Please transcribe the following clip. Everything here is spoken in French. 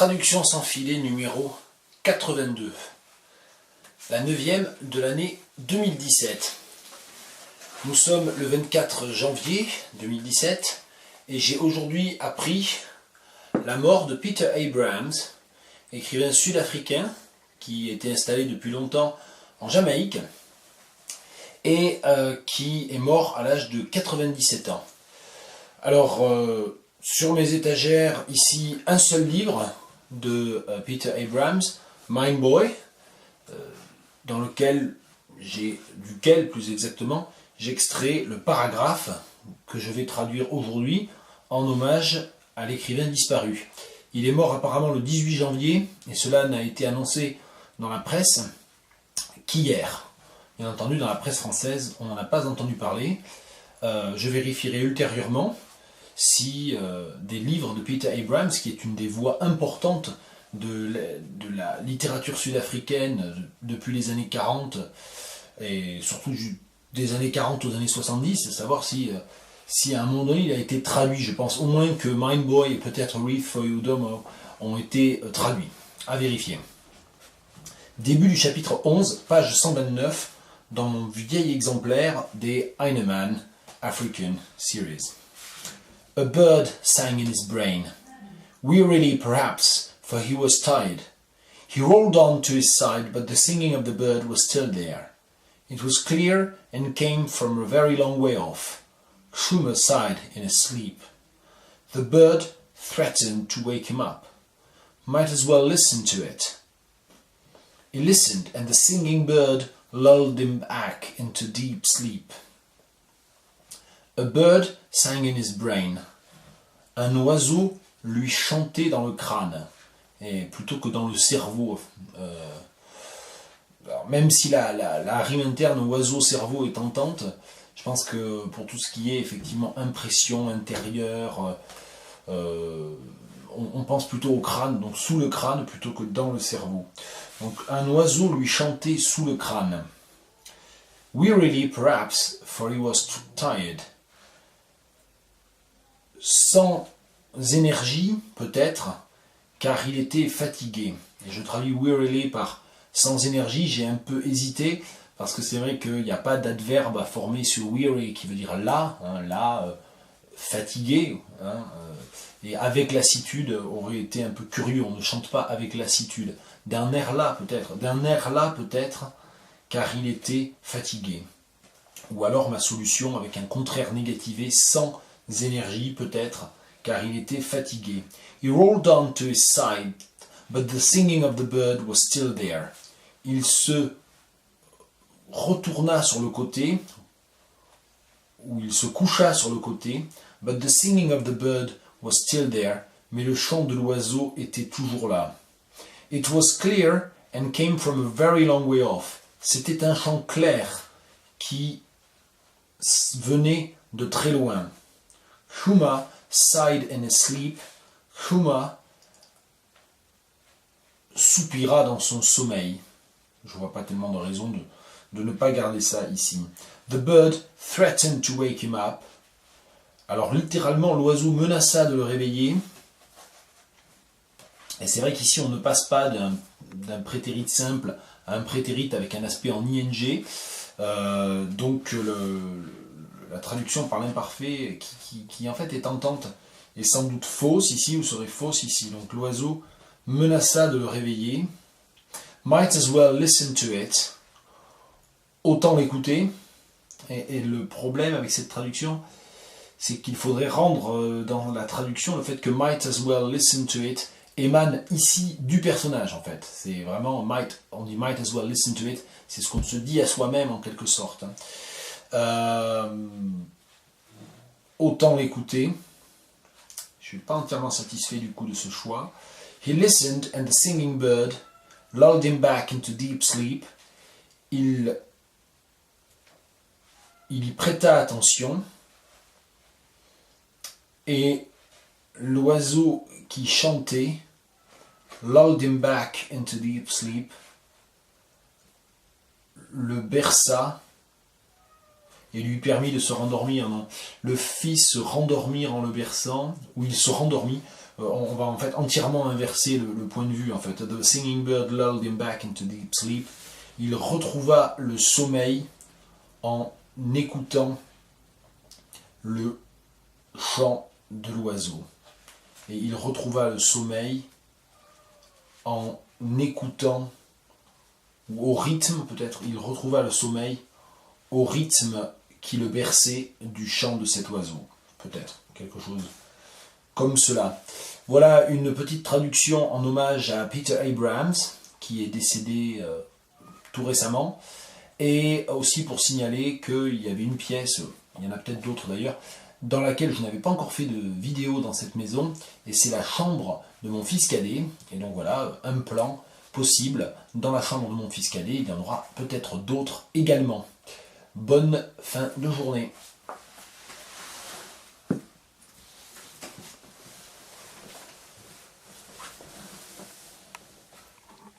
Traduction sans filet numéro 82, la 9e de l'année 2017. Nous sommes le 24 janvier 2017 et j'ai aujourd'hui appris la mort de Peter Abrahams, écrivain sud-africain qui était installé depuis longtemps en Jamaïque et qui est mort à l'âge de 97 ans. Alors, sur mes étagères, ici, un seul livre de Peter Abrahams, Mind Boy, duquel plus exactement, j'extrais le paragraphe que je vais traduire aujourd'hui en hommage à l'écrivain disparu. Il est mort apparemment le 18 janvier, et cela n'a été annoncé dans la presse qu'hier. Bien entendu, dans la presse française, on n'en a pas entendu parler. Je vérifierai ultérieurement si des livres de Peter Abrahams, qui est une des voix importantes de la littérature sud-africaine depuis les années 40, et surtout des années 40 aux années 70, savoir si à un moment donné il a été traduit. Je pense au moins que Mind Boy et peut-être Reef for Udom ont été traduits. À vérifier. Début du chapitre 11, page 129, dans mon vieil exemplaire des Heinemann African Series. A bird sang in his brain, wearily perhaps, for he was tired. He rolled on to his side, but the singing of the bird was still there. It was clear and came from a very long way off. Schumer sighed in his sleep. The bird threatened to wake him up. Might as well listen to it. He listened, and the singing bird lulled him back into deep sleep. A bird sang in his brain. Un oiseau lui chantait dans le crâne, et plutôt que dans le cerveau. Alors même si la rime interne oiseau-cerveau est tentante, je pense que pour tout ce qui est effectivement impression intérieure, on pense plutôt au crâne, donc sous le crâne plutôt que dans le cerveau. Donc un oiseau lui chantait sous le crâne. Wearily perhaps, for he was too tired. Sans énergie, peut-être, car il était fatigué. Et je traduis wearily par sans énergie, j'ai un peu hésité, parce que c'est vrai qu'il n'y a pas d'adverbe à former sur weary, qui veut dire là, fatigué, et avec lassitude aurait été un peu curieux, on ne chante pas avec lassitude. D'un air là peut-être, car il était fatigué. Ou alors ma solution avec un contraire négativé, sans énergie peut-être, car il était fatigué. He rolled on to his side, but the singing of the bird was still there. Il se retourna sur le côté, ou il se coucha sur le côté, but the singing of the bird was still there, mais le chant de l'oiseau était toujours là. It was clear and came from a very long way off. C'était un chant clair qui venait de très loin. Huma sighed in his sleep. Huma soupira dans son sommeil. Je ne vois pas tellement de raison de ne pas garder ça ici. The bird threatened to wake him up. Alors littéralement, l'oiseau menaça de le réveiller. Et c'est vrai qu'ici, on ne passe pas d'un prétérit simple à un prétérit avec un aspect en ing. Donc la traduction par l'imparfait qui en fait est tentante est sans doute fausse ici ou serait fausse ici. Donc l'oiseau menaça de le réveiller. Might as well listen to it. Autant l'écouter. Et le problème avec cette traduction, c'est qu'il faudrait rendre dans la traduction le fait que might as well listen to it émane ici du personnage en fait. C'est vraiment on dit might as well listen to it, c'est ce qu'on se dit à soi-même en quelque sorte. Autant l'écouter. Je ne suis pas entièrement satisfait du coup de ce choix. He listened and the singing bird lulled him back into deep sleep. Il y prêta attention et l'oiseau qui chantait lulled him back into deep sleep, le berça et lui permit de se rendormir. Non, le fit se rendormir en le berçant, ou il se rendormit. on va en fait entièrement inverser le point de vue. En fait. The singing bird lulled him back into deep sleep. Il retrouva le sommeil en écoutant le chant de l'oiseau. Et il retrouva le sommeil en écoutant, ou au rythme peut-être, il retrouva le sommeil au rythme qui le berçait du chant de cet oiseau. Peut-être, quelque chose comme cela. Voilà une petite traduction en hommage à Peter Abrahams, qui est décédé tout récemment. Et aussi pour signaler qu'il y avait une pièce, il y en a peut-être d'autres d'ailleurs, dans laquelle je n'avais pas encore fait de vidéo dans cette maison, et c'est la chambre de mon fils cadet. Et donc voilà, un plan possible dans la chambre de mon fils cadet. Il y en aura peut-être d'autres également. Bonne fin de journée.